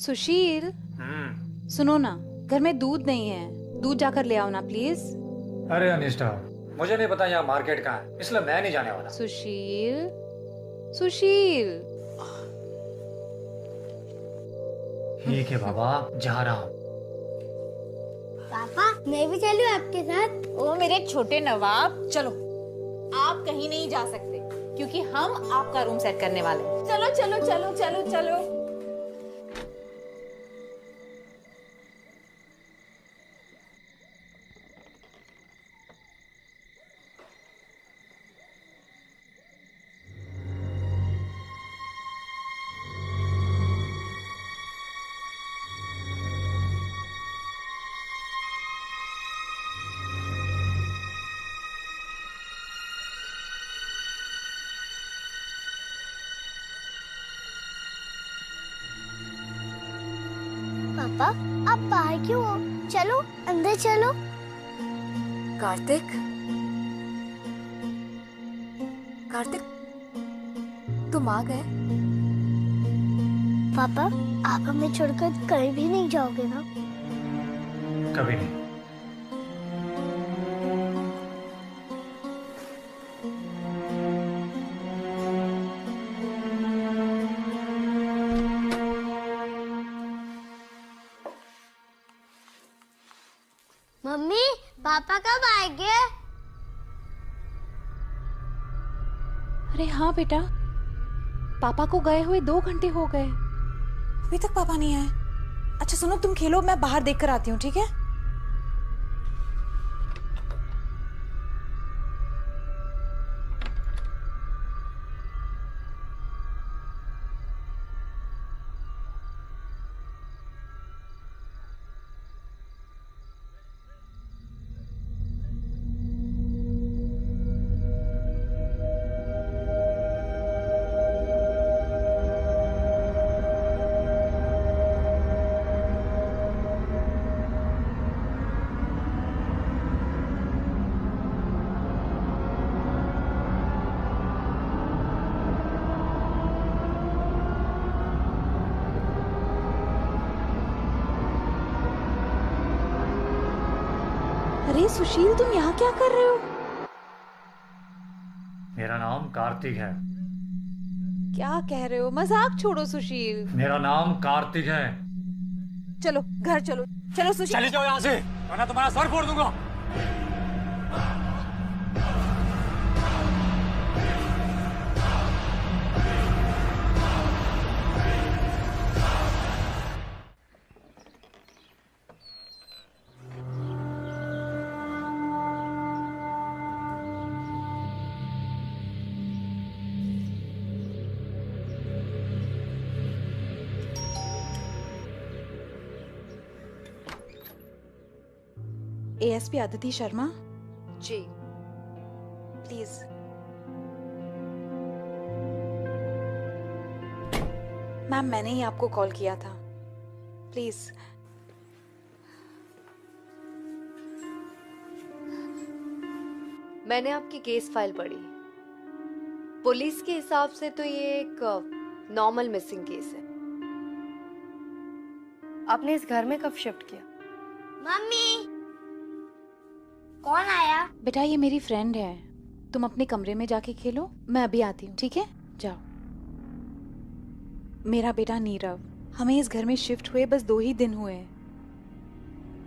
सुशील, सुनो ना, घर में दूध नहीं है, दूध जाकर ले आओ ना प्लीज। अरे अनिष्ठा, मुझे नहीं पता यहाँ मार्केट कहाँ है, इसलिए मैं नहीं जाने वाला। सुशील, सुशील। ठीक है बाबा, जा रहा हूँ। पापा मैं भी चलूं आपके साथ? ओ मेरे छोटे नवाब, चलो। आप कहीं नहीं जा सकते क्योंकि हम आपका रूम सेट करने वाले हैं। चलो चलो चलो चलो चलो। पापा आप बाहर क्यों हो? चलो अंदर चलो। कार्तिक, कार्तिक, तुम आ गए? पापा आप हमें छोड़कर कहीं भी नहीं जाओगे ना? कभी नहीं। मम्मी पापा कब आएंगे? अरे हाँ बेटा, पापा को गए हुए 2 घंटे हो गए। अभी तक पापा नहीं आए। अच्छा सुनो, तुम खेलो, मैं बाहर देख कर आती हूँ, ठीक है? अरे सुशील, तुम यहाँ क्या कर रहे हो? मेरा नाम कार्तिक है। क्या कह रहे हो? मजाक छोड़ो सुशील। मेरा नाम कार्तिक है। चलो घर चलो, चलो सुशील। चले जाओ यहाँ से, वरना तुम्हारा सर फोड़ दूंगा। ASP Aditi Sharma ji. Please. Ma'am मैंने ही आपको कॉल किया था, प्लीज। मैंने आपकी केस फाइल पढ़ी। पुलिस के हिसाब से तो ये एक नॉर्मल मिसिंग केस है। आपने इस घर में कब शिफ्ट किया? मम्मी कौन आया? बेटा ये मेरी फ्रेंड है, तुम अपने कमरे में जाके खेलो, मैं अभी आती हूँ, ठीक है? जाओ। मेरा बेटा नीरव, हमें इस घर में शिफ्ट हुए बस 2 ही दिन हुए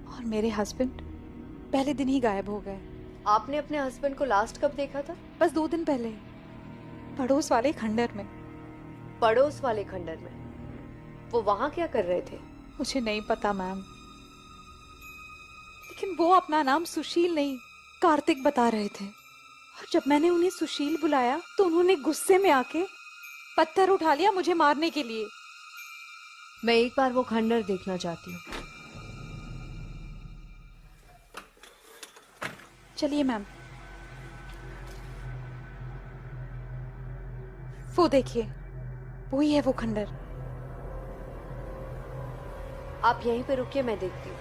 और मेरे हस्बैंड पहले दिन ही गायब हो गए। आपने अपने हस्बैंड को लास्ट कब देखा था? बस 2 दिन पहले, पड़ोस वाले खंडर में। पड़ोस वाले खंडर में? वो वहां क्या कर रहे थे? मुझे नहीं पता मैम, लेकिन वो अपना नाम सुशील नहीं कार्तिक बता रहे थे। और जब मैंने उन्हें सुशील बुलाया तो उन्होंने गुस्से में आके पत्थर उठा लिया मुझे मारने के लिए। मैं एक बार वो खंडर देखना चाहती हूँ। चलिए मैम। वो देखिए, वही है वो खंडर। आप यहीं पे रुकिए, मैं देखती हूँ।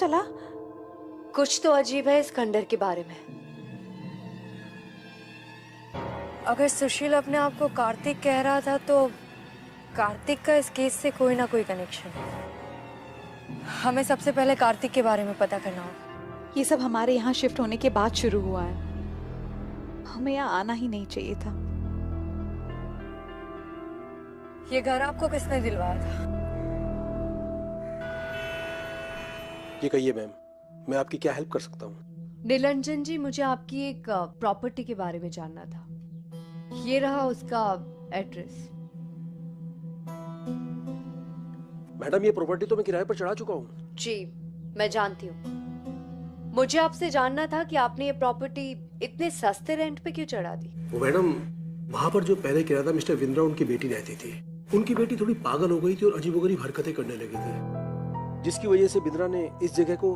चला? कुछ तो अजीब है इस खंडर के बारे में। अगर सुशील अपने आप को कार्तिक कह रहा था तो कार्तिक का इस केस से कोई ना कोई कनेक्शन है। हमें सबसे पहले कार्तिक के बारे में पता करना होगा। ये सब हमारे यहाँ शिफ्ट होने के बाद शुरू हुआ है। हमें यहाँ आना ही नहीं चाहिए था। ये घर आपको किसने दिलवाया था? ये कहिए मैम, मैं आपकी क्या हेल्प कर सकता हूँ? निरंजन जी, मुझे आपकी एक प्रॉपर्टी के बारे में जानना था। ये रहा उसका एड्रेस। मैडम, ये प्रॉपर्टी तो मैं किराए पर चढ़ा चुका हूँ। जी, मैं जानती हूँ। मुझे आपसे जानना था कि आपने ये प्रॉपर्टी इतने सस्ते रेंट पे क्यों चढ़ा दी? वो मैडम, वहाँ पर जो पहले किराएदार मिस्टर विंद्रा उनकी बेटी रहती थी। उनकी बेटी थोड़ी पागल हो गई थी और अजीबोगरीब हरकतें करने लगी थी, जिसकी वजह से बिंद्रा ने इस जगह को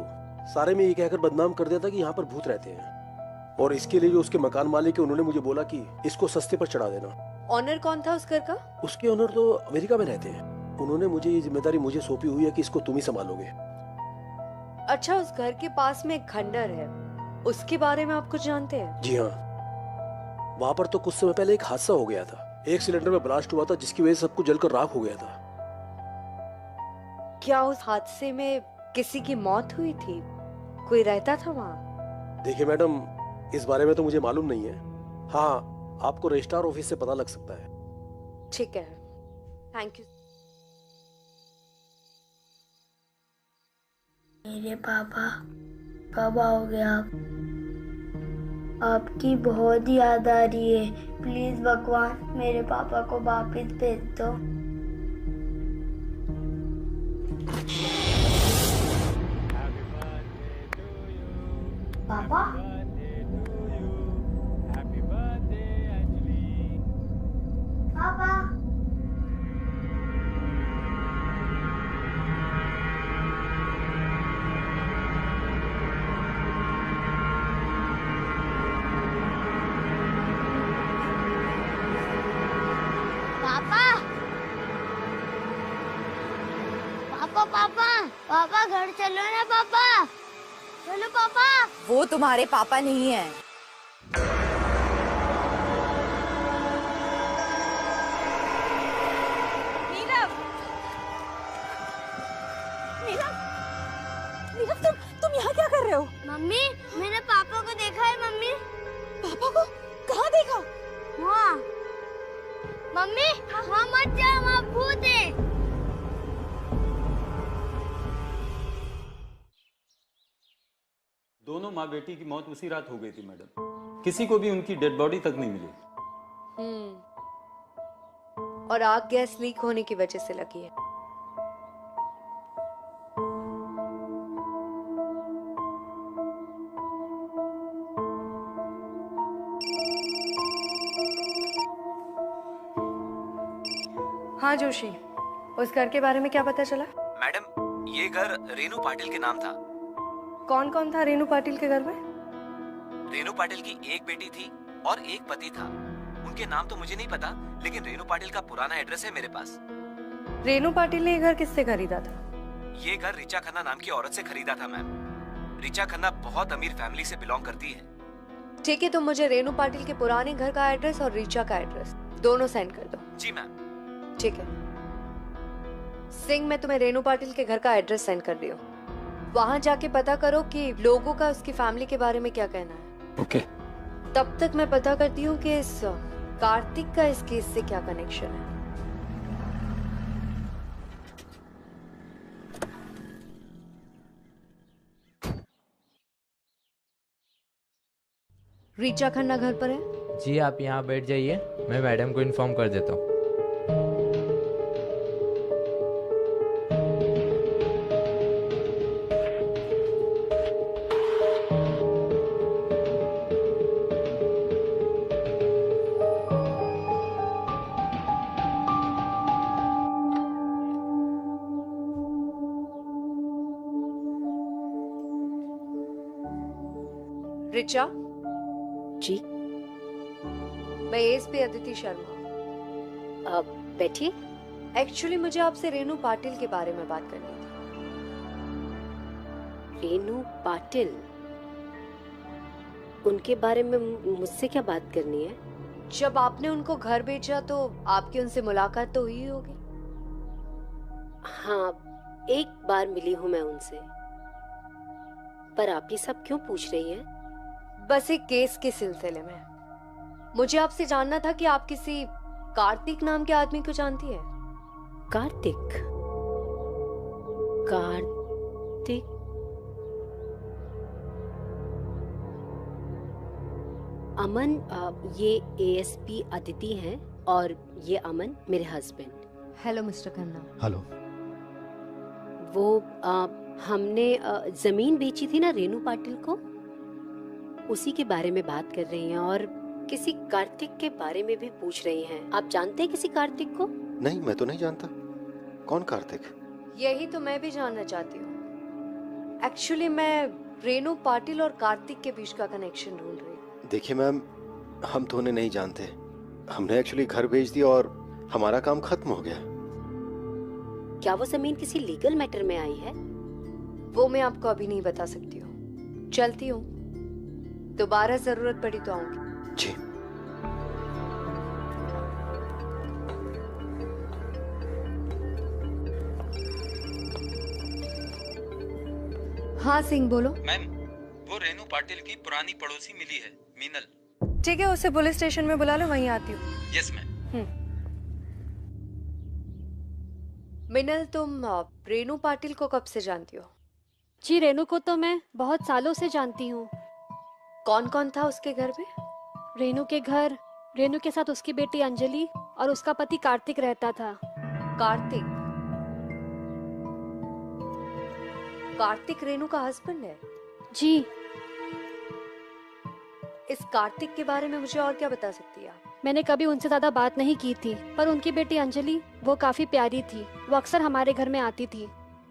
सारे में ये कहकर बदनाम कर दिया था कि यहाँ पर भूत रहते हैं। और इसके लिए जो उसके मकान मालिक है उन्होंने मुझे बोला कि इसको सस्ते पर चढ़ा देना। ऑनर कौन था उस घर का? उसके ऑनर तो अमेरिका में रहते हैं। उन्होंने मुझे ये जिम्मेदारी मुझे सौंपी हुई है कि इसको तुम ही संभालोगे। अच्छा, उस घर के पास में एक खंडर है, उसके बारे में आप कुछ जानते हैं? जी हाँ, वहाँ पर तो कुछ समय पहले एक हादसा हो गया था। एक सिलेंडर में ब्लास्ट हुआ था जिसकी वजह से सब कुछ जलकर राख हो गया था। क्या उस हादसे में किसी की मौत हुई थी? कोई रहता था वहाँ? देखिए मैडम, इस बारे में तो मुझे मालूम नहीं है। हाँ, आपको रजिस्ट्रार ऑफिस से पता लग सकता है। ठीक है, थैंक यू। मेरे पापा कब आओगे आप? आपकी बहुत याद आ रही है। प्लीज भगवान मेरे पापा को वापस भेज दो। पापा, पापा, पापा, पापा, पापा, पापा घर चलो ना पापा। चलो पापा। वो तुम्हारे पापा नहीं है। नीरव, नीरव, नीरव, तुम यहाँ क्या कर रहे हो? मम्मी, मैंने पापा को देखा है। मम्मी, पापा को कहाँ देखा? वहाँ। मम्मी, वहाँ मत जाओ, वहाँ भूत है। दोनों माँ बेटी की मौत उसी रात हो गई थी मैडम। किसी को भी उनकी डेड बॉडी तक नहीं मिली। और आग गैस लीक होने की वजह से लगी है। हाँ जोशी, उस घर के बारे में क्या पता चला? मैडम, ये घर रेनू पाटिल के नाम था। कौन कौन था रेनू पाटिल के घर में? रेनू पाटिल की एक बेटी थी और एक पति था। उनके नाम तो मुझे नहीं पता, लेकिन रेनू पाटिल का पुराना एड्रेस है मेरे पास। रेनू पाटिल ने ये घर किससे खरीदा था? ये घर रिचा खन्ना नाम की औरत से खरीदा था मैम। रिचा खन्ना बहुत अमीर फैमिली से बिलोंग करती है। ठीक है, तो मुझे रेनू पाटिल के पुराने घर का एड्रेस और रिचा का एड्रेस दोनों सेंड कर दो। जी मैम। ठीक है सिंह, मैं तुम्हें रेनू पाटिल के घर का एड्रेस सेंड कर रही हूँ। वहां जाके पता करो कि लोगों का उसकी फैमिली के बारे में क्या कहना है। ओके। तब तक मैं पता करती हूँ कि इस कार्तिक का इस केस से क्या कनेक्शन है। रीचा खन्ना घर पर है? जी, आप यहाँ बैठ जाइए, मैं मैडम को इन्फॉर्म कर देता हूँ। रिचा जी। मैं एसपी अदिति शर्मा। अब बैठिए। एक्चुअली मुझे आपसे रेनू पाटिल के बारे में बात करनी थी। रेनू पाटिल, उनके बारे में मुझसे क्या बात करनी है? जब आपने उनको घर भेजा तो आपकी उनसे मुलाकात तो हुई होगी। हाँ, एक बार मिली हूँ मैं उनसे। पर आप ये सब क्यों पूछ रही हैं? बस एक केस के सिलसिले में मुझे आपसे जानना था कि आप किसी कार्तिक नाम के आदमी को जानती है? कार्तिक? कार्तिक? अमन, ये एएसपी अदिति हैं और ये अमन मेरे husband. Hello mister Khanna. Hello. वो हमने जमीन बेची थी ना रेनू पाटिल को, उसी के बारे में बात कर रही हैं और किसी कार्तिक के बारे में भी पूछ रही हैं। आप जानते हैं किसी कार्तिक को? नहीं, मैं तो नहीं जानता। कौन कार्तिक? यही तो मैं भी जानना चाहती हूँ। एक्चुअली मैं रेनू पाटिल और कार्तिक के बीच का कनेक्शन ढूंढ रही हूँ। देखिए मैम, हम तो उन्हें नहीं जानते। हमने एक्चुअली घर बेच दिया और हमारा काम खत्म हो गया। क्या वो जमीन किसी लीगल मैटर में आई है? वो मैं आपको अभी नहीं बता सकती हूँ। चलती हूँ, दोबारा जरूरत पड़ी तो आऊंगी। जी। हाँ सिंह बोलो। मैम, वो रेनू पाटिल की पुरानी पड़ोसी मिली है, मीनल। ठीक है, उसे पुलिस स्टेशन में बुला लो, वहीं आती हूँ। Yes ma'am. मिनल, तुम रेनू पाटिल को कब से जानती हो? जी, रेनू को तो मैं बहुत सालों से जानती हूँ। कौन कौन था उसके घर में? रेनू के घर रेनू के साथ उसकी बेटी अंजलि और उसका पति कार्तिक रहता था। कार्तिक? कार्तिक रेनू का हस्बैंड है? जी। इस कार्तिक के बारे में मुझे और क्या बता सकती है? मैंने कभी उनसे ज्यादा बात नहीं की थी, पर उनकी बेटी अंजलि वो काफी प्यारी थी। वो अक्सर हमारे घर में आती थी।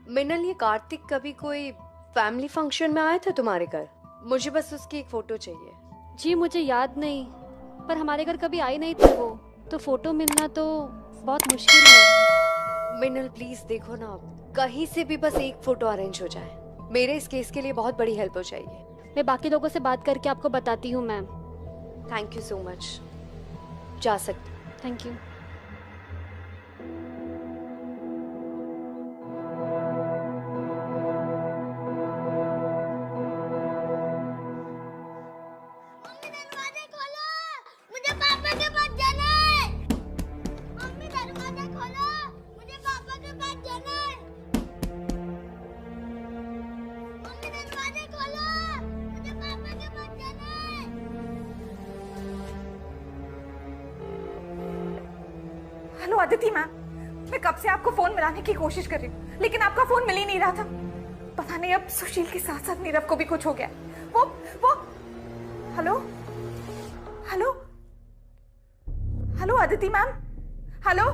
मिनल, ये कार्तिक कभी कोई फैमिली फंक्शन में आए थे तुम्हारे घर? मुझे बस उसकी एक फोटो चाहिए। जी मुझे याद नहीं, पर हमारे घर कभी आई नहीं थी वो, तो फोटो मिलना तो बहुत मुश्किल है। मिनल प्लीज देखो ना, कहीं से भी बस एक फोटो अरेंज हो जाए। मेरे इस केस के लिए बहुत बड़ी हेल्प हो जाएगी। मैं बाकी लोगों से बात करके आपको बताती हूँ ma'am. Thank you so much. जा सकते। Thank you. Hello Aditi ma'am, मैं कब से आपको फोन मिलाने की कोशिश कर रही हूँ, लेकिन आपका फोन मिल ही नहीं रहा था। पता नहीं अब सुशील के साथ साथ नीरव को भी कुछ हो गया। वो hello hello hello Aditi ma'am, hello.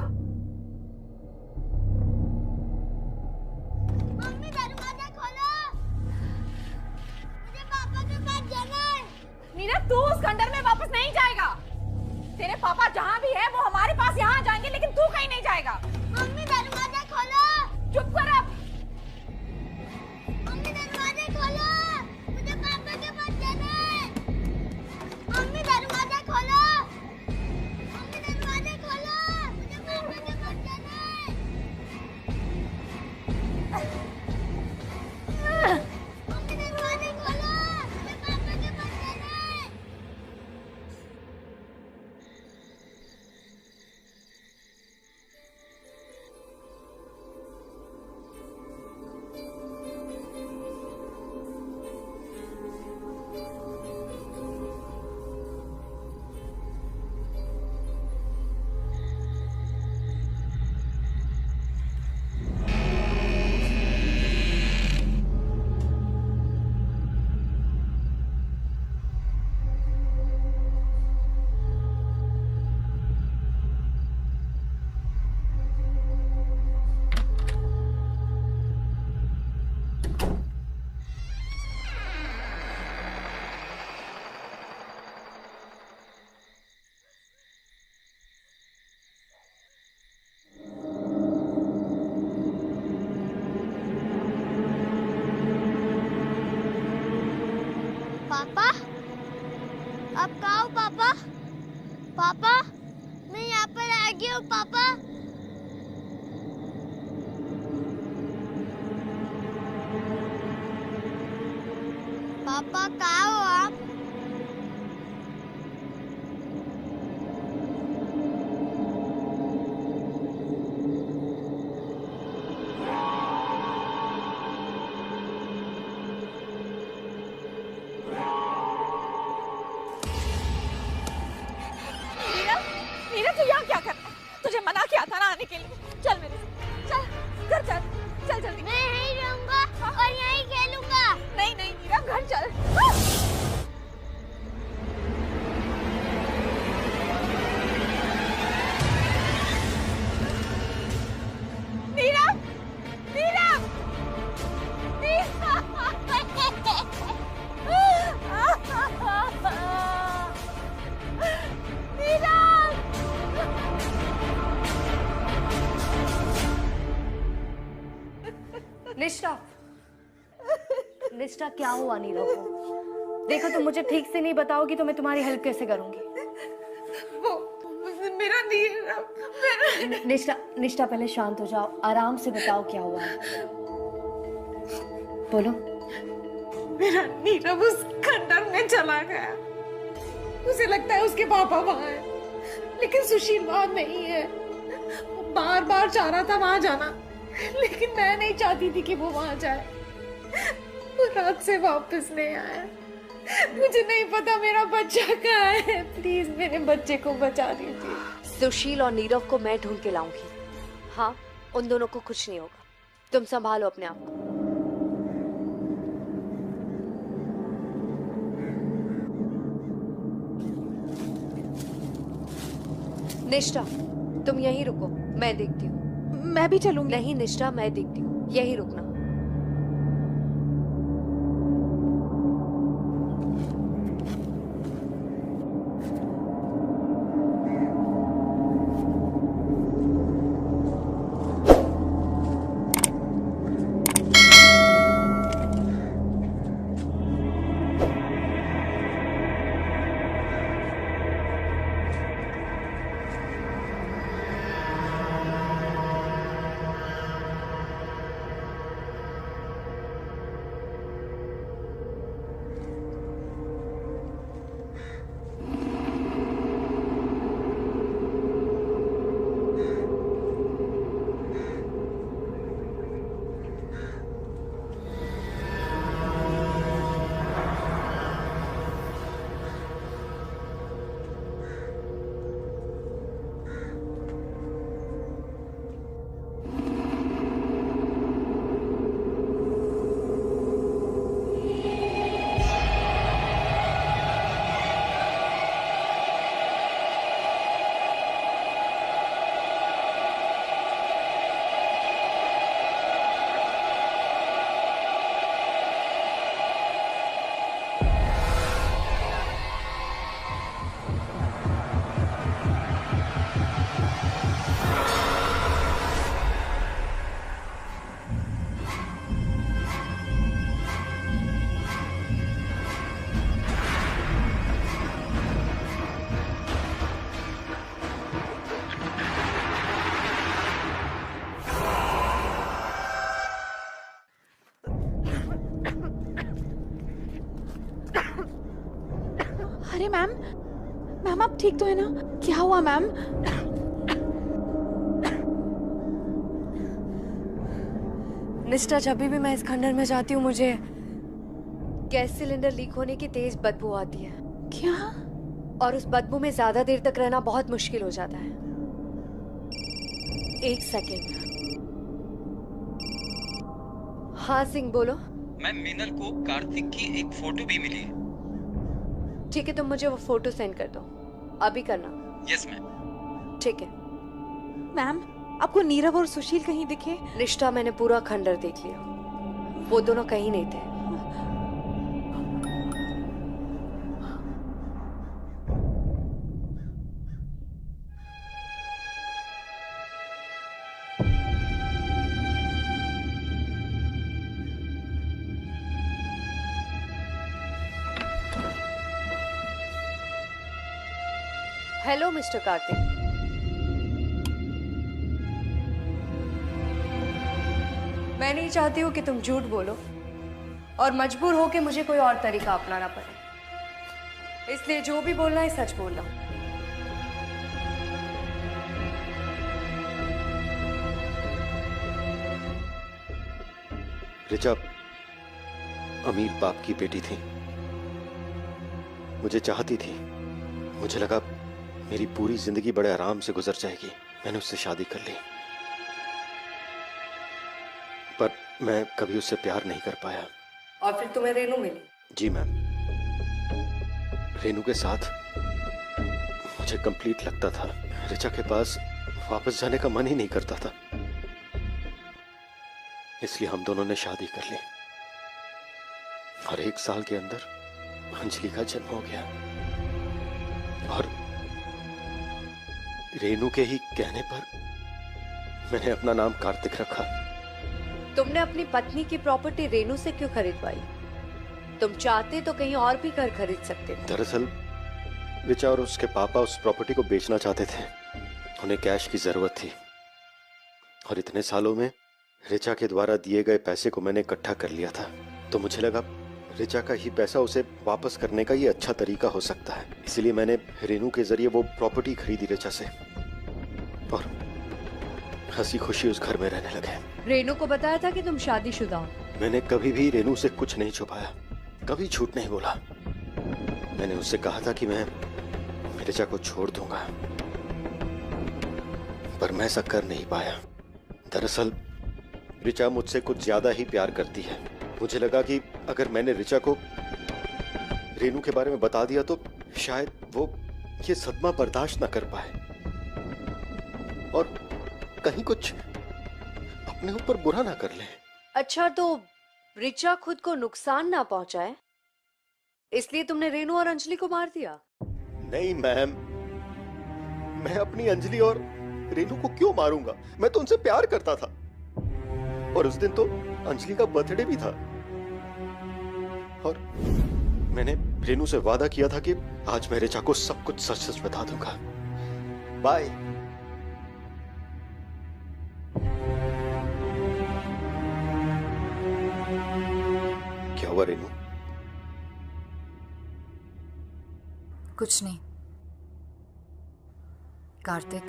Mummy दरवाजा खोलो, मुझे पापा के पास जाना है। नीरव, तू उस खंडर में वापस नहीं जाएगा। तेरे पापा जहाँ भी है वो हमारे पास यहाँ जाएंगे, लेकिन तू कहीं नहीं जाएगा। मम्मी दरवाजा खोलो। चुप कर अब। मम्मी दरवाजा खोलो, मुझे पापा के पास जाना है। मम्मी दरवाजा खोलो, मम्मी दरवाजा खोलो, मुझे पापा के पास जाना है। मम्मी दरवाजा खोलो, मुझे पापा के पास जाना है। पापा पापा मैं यहाँ पर आ गया हूँ पापा। पापा कहाँ हो आप? मीरा तू यहाँ क्या कर रहा है? तुझे मना किया था ना आने के लिए। चल मेरे साथ, चल घर चल, चल जल्दी। मैं यहीं रहूंगा और यहीं खेलूंगा। नहीं नहीं मीरा घर चल। मीरा मीरा निष्ठा, निष्ठा क्या हुआ नीरव को? देखो तुम मुझे ठीक से नहीं बताओगी तो मैं तुम्हारी हेल्प कैसे करूंगी? वो मेरा नीरव निष्ठा, निष्ठा पहले शांत हो जाओ, आराम से बताओ क्या हुआ है। बोलो। मेरा नीरव उस खंडर में चला गया। उसे लगता है उसके पापा वहां है, लेकिन सुशील वहां नहीं है। वो बार बार चाह रहा था वहां जाना, लेकिन मैं नहीं चाहती थी कि वो वहां जाए। वो रात से वापस नहीं आया। मुझे नहीं पता मेरा बच्चा कहाँ है। प्लीज मेरे बच्चे को बचा दीजिए। सुशील और नीरव को मैं ढूंढ के लाऊंगी। हाँ, उन दोनों को कुछ नहीं होगा। तुम संभालो अपने आप को। निष्ठा, तुम यहीं रुको, मैं देखती हूँ। मैं भी चलूंगी। नहीं निष्ठा, मैं देखती हूँ, यहीं रुकना। अरे मैम, मैम आप ठीक तो है ना? क्या हुआ मैम? निष्ठा, जब भी मैं इस खंडर में जाती हूँ मुझे गैस सिलेंडर लीक होने की तेज बदबू आती है। क्या? और उस बदबू में ज्यादा देर तक रहना बहुत मुश्किल हो जाता है। एक सेकेंड। हाँ सिंह, बोलो। मैम, मीनल को कार्तिक की एक फोटो भी मिली है। ठीक है, तुम मुझे वो फोटो सेंड कर दो, अभी करना। Yes ma'am. ठीक है। मैम, आपको नीरव और सुशील कहीं दिखे? निष्ठा, मैंने पूरा खंडर देख लिया, वो दोनों कहीं नहीं थे। Hello mister Kartik. मैं नहीं चाहती हूँ कि तुम झूठ बोलो और मजबूर हो के मुझे कोई और तरीका अपनाना पड़े, इसलिए जो भी बोलना है सच बोलना। ऋचा अमीर बाप की बेटी थी, मुझे चाहती थी। मुझे लगा मेरी पूरी जिंदगी बड़े आराम से गुजर जाएगी। मैंने उससे शादी कर ली, पर मैं कभी उससे प्यार नहीं कर पाया। और फिर तुम्हें रेनू मिली? जी मैम, रेनू के साथ मुझे कंप्लीट लगता था। ऋचा के पास वापस जाने का मन ही नहीं करता था, इसलिए हम दोनों ने शादी कर ली और 1 साल के अंदर अंजलि का जन्म हो गया। और रेनू के ही कहने पर मैंने अपना नाम कार्तिक रखा। तुमने अपनी पत्नी की प्रॉपर्टी रेनू से क्यों खरीदवाई? तुम चाहते तो कहीं और भी घर खरीद सकते थे। दरअसल ऋचा और उसके पापा उस प्रॉपर्टी को बेचना चाहते थे, उन्हें कैश की जरूरत थी। और इतने सालों में ऋचा के द्वारा दिए गए पैसे को मैंने इकट्ठा कर लिया था, तो मुझे लगा ऋचा का ही पैसा उसे वापस करने का ये अच्छा तरीका हो सकता है। इसलिए मैंने रेनू के जरिए वो प्रॉपर्टी खरीदी ऋचा से और हंसी खुशी उस घर में रहने लगे। रेनू को बताया था कि तुम शादीशुदा हो? मैंने कभी भी रेनू से कुछ नहीं छुपाया, कभी झूठ नहीं बोला। मैंने उससे कहा था कि मैं ऋचा को छोड़ दूंगा, पर मैं ऐसा कर नहीं पाया। दरअसल ऋचा मुझसे कुछ ज्यादा ही प्यार करती है। मुझे लगा कि अगर मैंने ऋचा को रेनू के बारे में बता दिया तो शायद वो ये सदमा बर्दाश्त ना कर पाए और कहीं कुछ अपने ऊपर बुरा ना कर ले। अच्छा, तो ऋचा खुद को नुकसान ना पहुंचाए इसलिए तुमने रेनू और अंजलि को मार दिया? नहीं मैम, मैं अपनी अंजलि और रेनू को क्यों मारूंगा? मैं तो उनसे प्यार करता था और उस दिन तो अंजलि का बर्थडे भी था। और मैंने रेनू से वादा किया था कि आज मैं ऋचा को सब कुछ सच सच बता दूंगा। बाय। क्या हुआ रेनू? कुछ नहीं कार्तिक,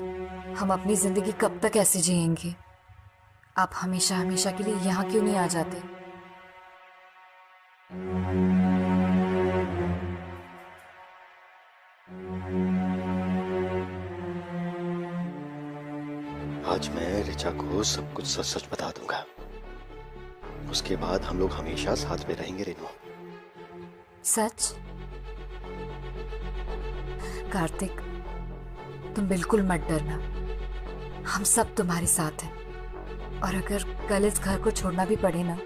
हम अपनी जिंदगी कब तक ऐसे जिएंगे? आप हमेशा हमेशा के लिए यहाँ क्यों नहीं आ जाते? आज मैं ऋचा को सब कुछ सच सच बता दूंगा। उसके बाद हम लोग हमेशा साथ में रहेंगे रेनू। सच? कार्तिक, तुम बिल्कुल मत डरना, हम सब तुम्हारे साथ हैं। और अगर कल इस घर को छोड़ना भी पड़े ना,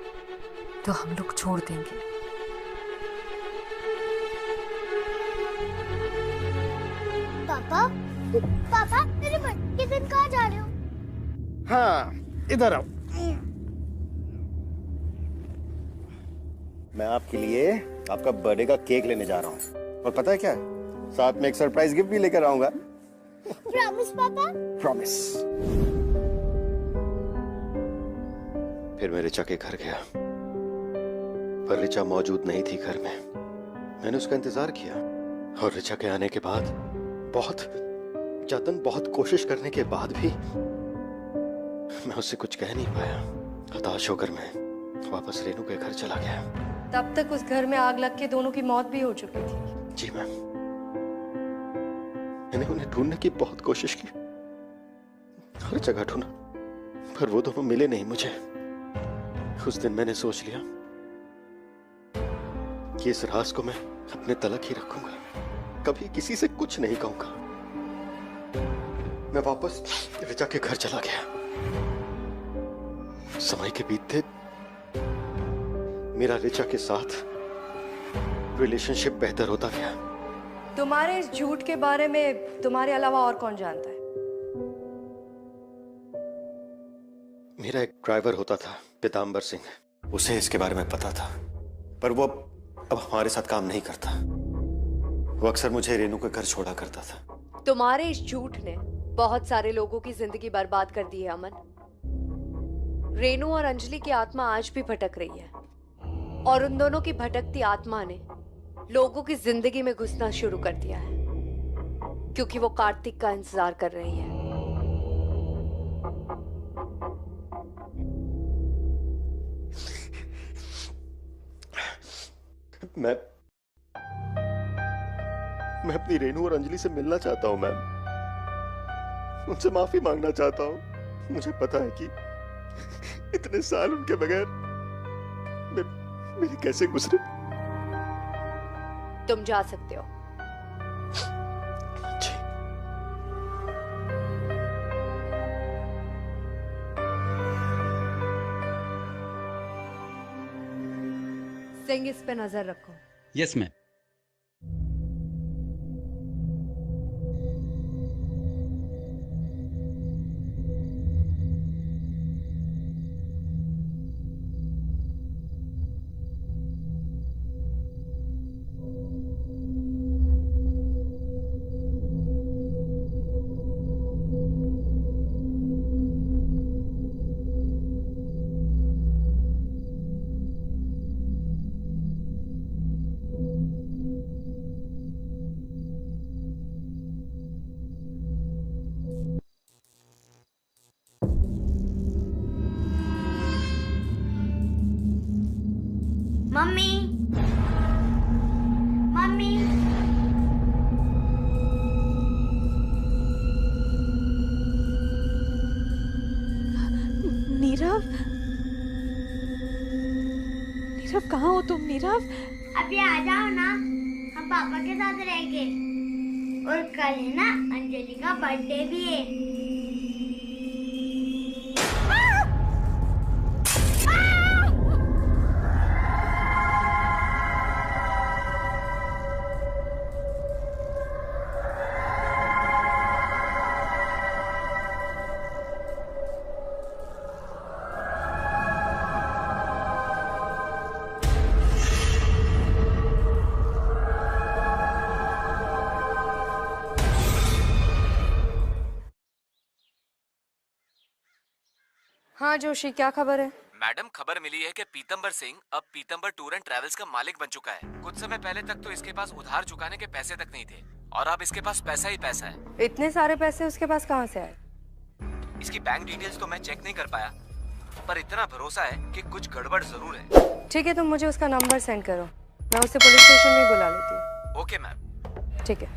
तो हम लोग छोड़ देंगे। पापा, पापा, मेरे बर्थडे के दिन कहाँ जा रहे हो? हाँ, इधर आओ। मैं आपके लिए आपका बर्थडे का केक लेने जा रहा हूँ और पता है क्या, साथ में एक सरप्राइज गिफ्ट भी लेकर आऊंगा। प्रॉमिस पापा? प्रॉमिस। फिर मैं ऋचा के घर गया, पर ऋचा मौजूद नहीं थी घर में। मैंने उसका इंतजार किया और ऋचा के आने के बाद बहुत जतन, बहुत कोशिश करने के बाद भी मैं उससे कुछ कह नहीं पाया। हताश होकर मैं वापस रेनू के घर चला गया। तब तक उस घर में आग लग के दोनों की मौत भी हो चुकी थी। जी मैम, मैंने उन्हें ढूंढने की बहुत कोशिश की, हर जगह ढूंढा, पर वो दोनों मिले नहीं मुझे। उस दिन मैंने सोच लिया कि इस राज को मैं अपने तलक ही रखूंगा, कभी किसी से कुछ नहीं कहूंगा। मैं वापस ऋचा के घर चला गया। समय के बीतते मेरा ऋचा के साथ रिलेशनशिप बेहतर होता गया। तुम्हारे इस झूठ के बारे में तुम्हारे अलावा और कौन जानता है? मेरा एक ड्राइवर होता था, पीताम्बर सिंह, उसे इसके बारे में पता था, पर वो अब हमारे साथ काम नहीं करता। वो अक्सर मुझे रेनू के घर छोड़ा करता था। तुम्हारे इस झूठ ने बहुत सारे लोगों की जिंदगी बर्बाद कर दी है अमन। रेनू और अंजलि की आत्मा आज भी भटक रही है, और उन दोनों की भटकती आत्मा ने लोगों की जिंदगी में घुसना शुरू कर दिया है, क्योंकि वो कार्तिक का इंतजार कर रही है। मैं अपनी रेनू और अंजलि से मिलना चाहता हूं मैम। उनसे माफी मांगना चाहता हूं। मुझे पता है कि इतने साल उनके बगैर मेरे कैसे गुजरे। तुम जा सकते हो। सिंह, इस पे नजर रखो। Yes ma'am. Mummy, mummy, Nirav, Nirav कहाँ हो तुम? नीरव, अभी आ जाओ ना, हम पापा के साथ रहेंगे। और कल है ना अंजलि का बर्थडे भी है। हाँ जोशी, क्या खबर है? मैडम, खबर मिली है कि पीतम्बर सिंह अब पीतम्बर टूर एंड ट्रेवल्स का मालिक बन चुका है। कुछ समय पहले तक तो इसके पास उधार चुकाने के पैसे तक नहीं थे, और अब इसके पास पैसा ही पैसा है। इतने सारे पैसे उसके पास कहाँ से आए? इसकी बैंक डिटेल्स तो मैं चेक नहीं कर पाया, पर इतना भरोसा है कि कुछ गड़बड़ जरूर है। ठीक है, तुम मुझे उसका नंबर सेंड करो, मैं उसे पुलिस स्टेशन में बुला लेती हूँ। Okay ma'am. ठीक है।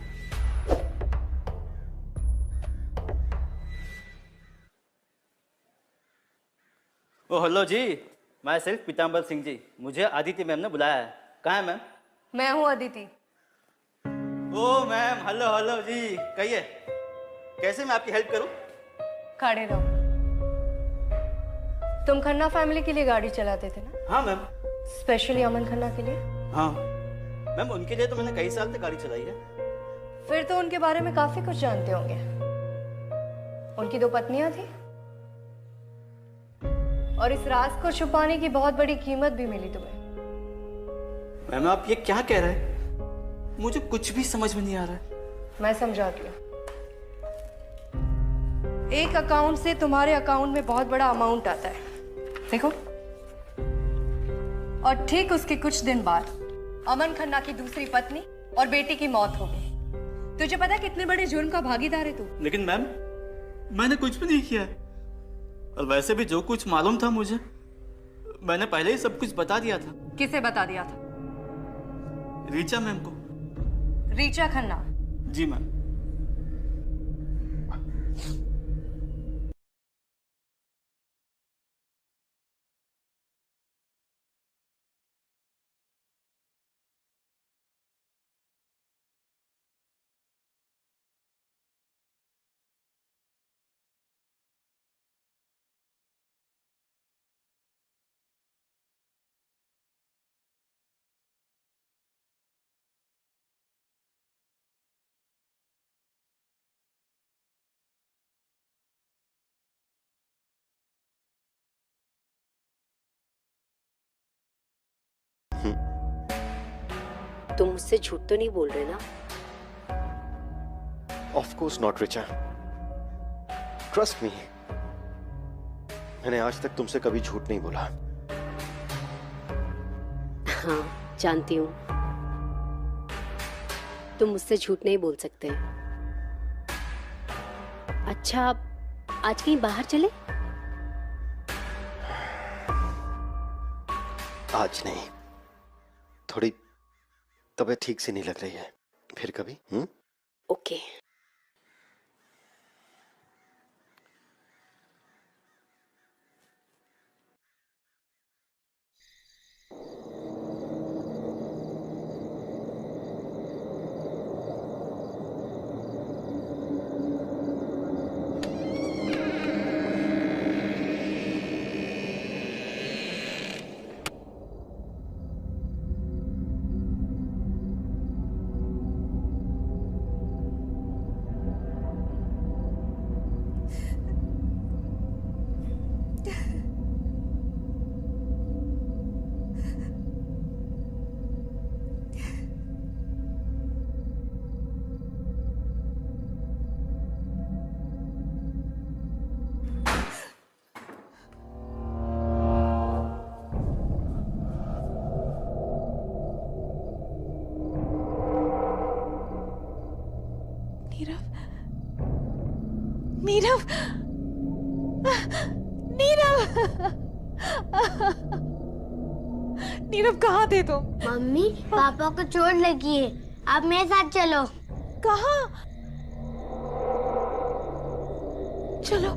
ओ हेलो जी, मैं सिर्फ पीताम्बर सिंह जी। मुझे आदित्य मैम ने बुलाया है। कहाँ है मैम? मैं हूँ अदिति। ओ मैम, हेलो हेलो जी, कहिए कैसे मैं आपकी हेल्प करूँ? खड़े रहो। तुम खन्ना फैमिली के लिए गाड़ी चलाते थे ना? हाँ मैम। स्पेशली अमन खन्ना के लिए? हाँ मैम, उनके लिए तो मैंने कई साल तक गाड़ी चलाई है। फिर तो उनके बारे में काफी कुछ जानते होंगे। उनकी 2 पत्नियां थी, और इस राज को छुपाने की बहुत बड़ी कीमत भी मिली तुम्हें। मैम, आप ये क्या कह रहे हैं? मुझे कुछ भी समझ में नहीं आ रहा है। मैं समझाती हूँ। एक अकाउंट से तुम्हारे अकाउंट में बहुत बड़ा अमाउंट आता है, देखो। और ठीक उसके कुछ दिन बाद अमन खन्ना की दूसरी पत्नी और बेटी की मौत हो गई। तुझे पता है कितने बड़े जुर्म का भागीदार है तू? लेकिन मैम, मैंने कुछ भी नहीं किया, और वैसे भी जो कुछ मालूम था मुझे, मैंने पहले ही सब कुछ बता दिया था। किसे बता दिया था? रीचा मैम को। रीचा खन्ना? जी मैम। तुम मुझसे झूठ तो नहीं बोल रहे ना? Of course not Richa, trust me, मैंने आज तक तुमसे कभी झूठ नहीं बोला। हाँ जानती हूँ, तुम मुझसे झूठ नहीं बोल सकते। अच्छा आज कहीं बाहर चले? आज नहीं, थोड़ी तबीयत ठीक से नहीं लग रही है, फिर कभी। ओके। नीरव, नीरव, नीरव कहाँ थे तुम? मम्मी पापा को चोट लगी है, आप मेरे साथ चलो। कहाँ? चलो।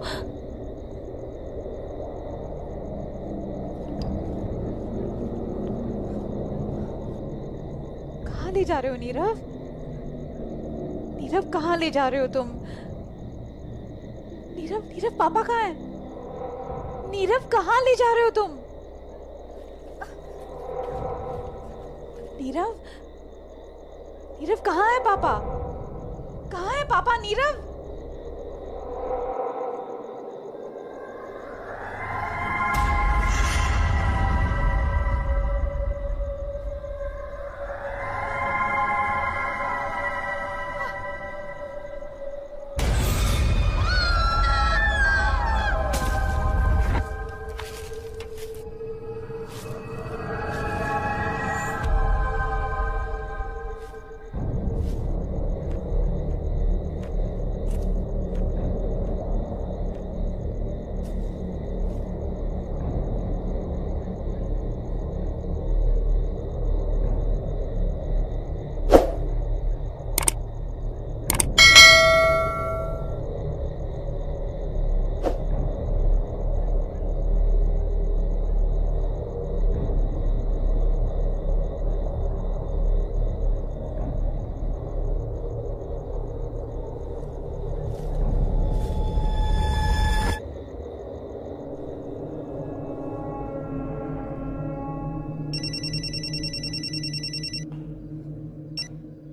कहाँ ले जा रहे हो नीरव? नीरव कहाँ ले जा रहे हो तुम? नीरव, नीरव पापा कहाँ है? नीरव कहाँ ले जा रहे हो तुम? नीरव, नीरव कहाँ है पापा? कहाँ है पापा? नीरव,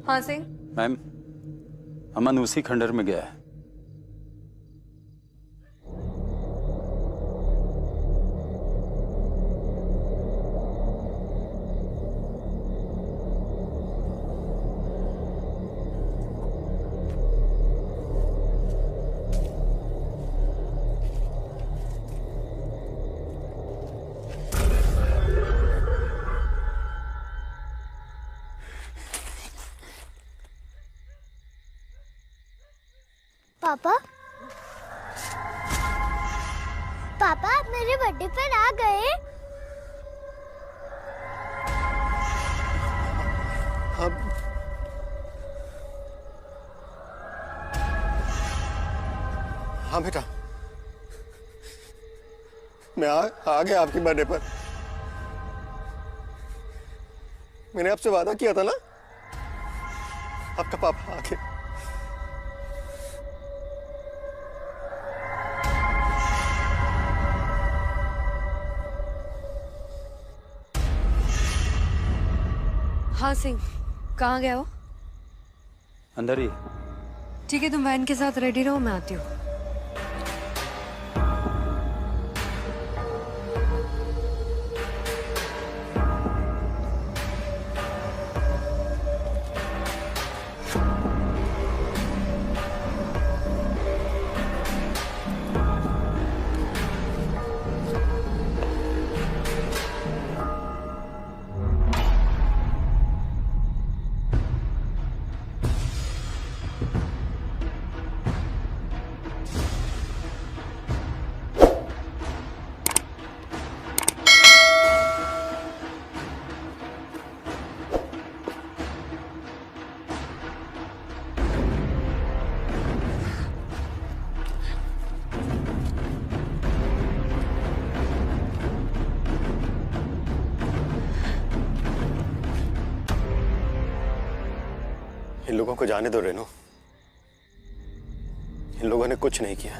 हाँ सिंह। मैम, अमन उसी खंडर में गया है। पापा, पापा आप मेरे बर्थडे पर आ गए? हाँ बेटा, मैं आ गया आपके बर्थडे पर। मैंने आपसे वादा किया था ना, आपका पापा आ गया। हाँ सिंह, कहाँ गया वो? अंदर ही। ठीक है, तुम वैन के साथ रेडी रहो, मैं आती हूँ। इन लोगों को जाने दो रेनू, इन लोगों ने कुछ नहीं किया।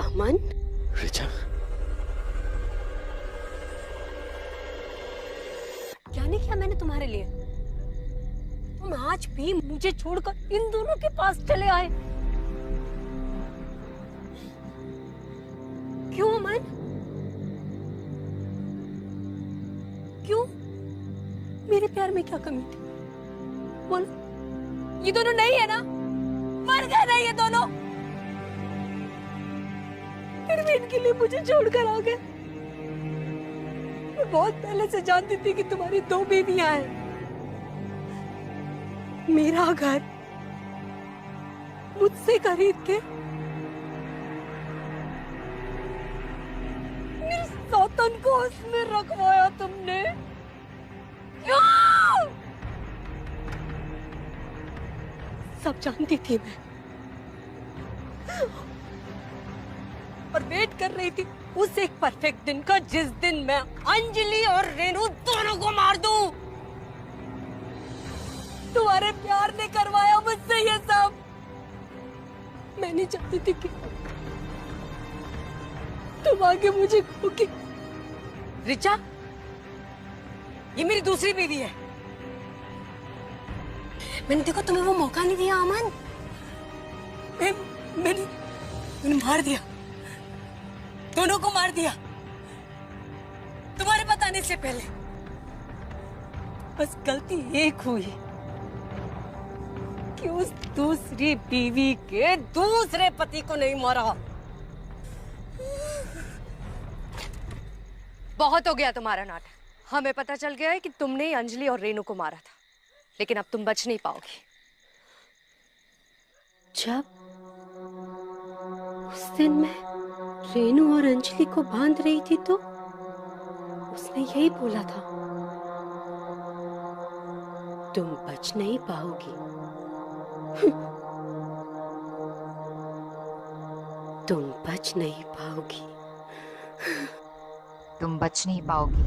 अमन, रिचा, क्या नहीं किया मैंने तुम्हारे लिए? तुम आज भी मुझे छोड़कर इन दोनों के पास चले आए। क्यों अमन? क्यों? मेरे प्यार में क्या कमी थी? बोलो। ये दोनों नहीं है ना? मर गए ना ये दोनों? फिर भी इनके लिए मुझे छोड़कर आ गए। मैं बहुत पहले से जानती थी कि तुम्हारी 2 बेबियां हैं। मेरा घर मुझसे खरीद के मेरी सौतन को उसमें रखवाया तुमने। क्यों? सब जानती थी मैं, और वेट कर रही थी उस एक परफेक्ट दिन का जिस दिन मैं अंजलि और रेनू दोनों को मार दूं। तुम्हारे प्यार ने करवाया मुझसे ये सब। मैं नहीं चाहती थी कि तुम आगे मुझे कहोगे। रिचा, ये मेरी दूसरी बीवी है। मैंने देखो तुम्हें वो मौका नहीं दिया अमन। मैंने मार दिया, दोनों को मार दिया तुम्हारे बताने से पहले। बस गलती एक हुई कि उस दूसरी बीवी के दूसरे पति को नहीं मारा। बहुत हो गया तुम्हारा नाटक। हमें पता चल गया है कि तुमने ही अंजलि और रेनू को मारा था, लेकिन अब तुम बच नहीं पाओगी। जब उस दिन मैं रेनू और अंजलि को बांध रही थी तो उसने यही बोला था, तुम बच नहीं पाओगी। तुम बच नहीं पाओगी। तुम बच नहीं पाओगी।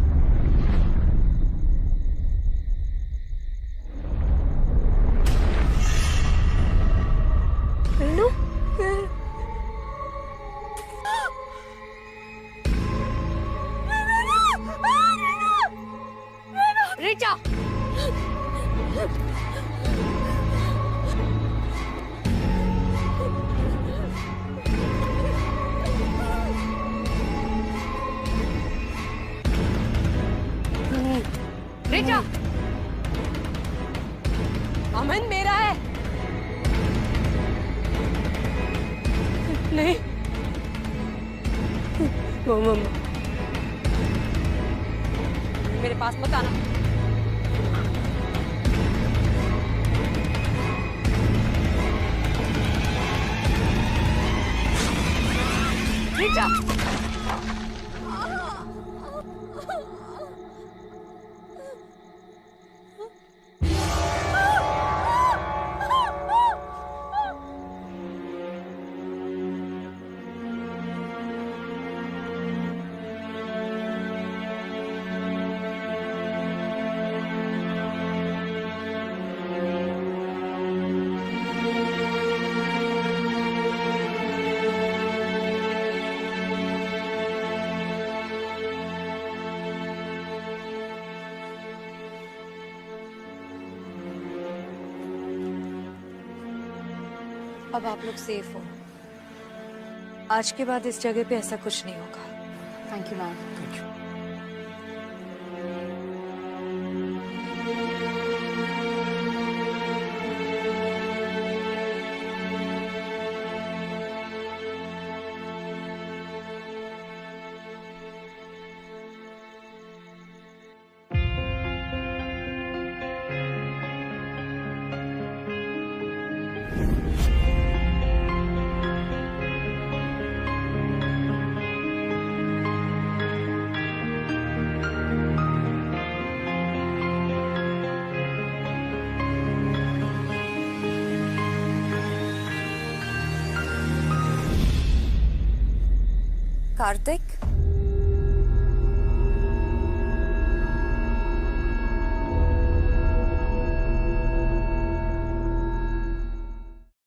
रेनू, रिचा, रिचा, अमन मेरा है। नहीं, मम्मा मेरे पास मत आना। रिचा, अब आप लोग सेफ हो। आज के बाद इस जगह पे ऐसा कुछ नहीं होगा। Thank you ma'am. Thank you. Kartik,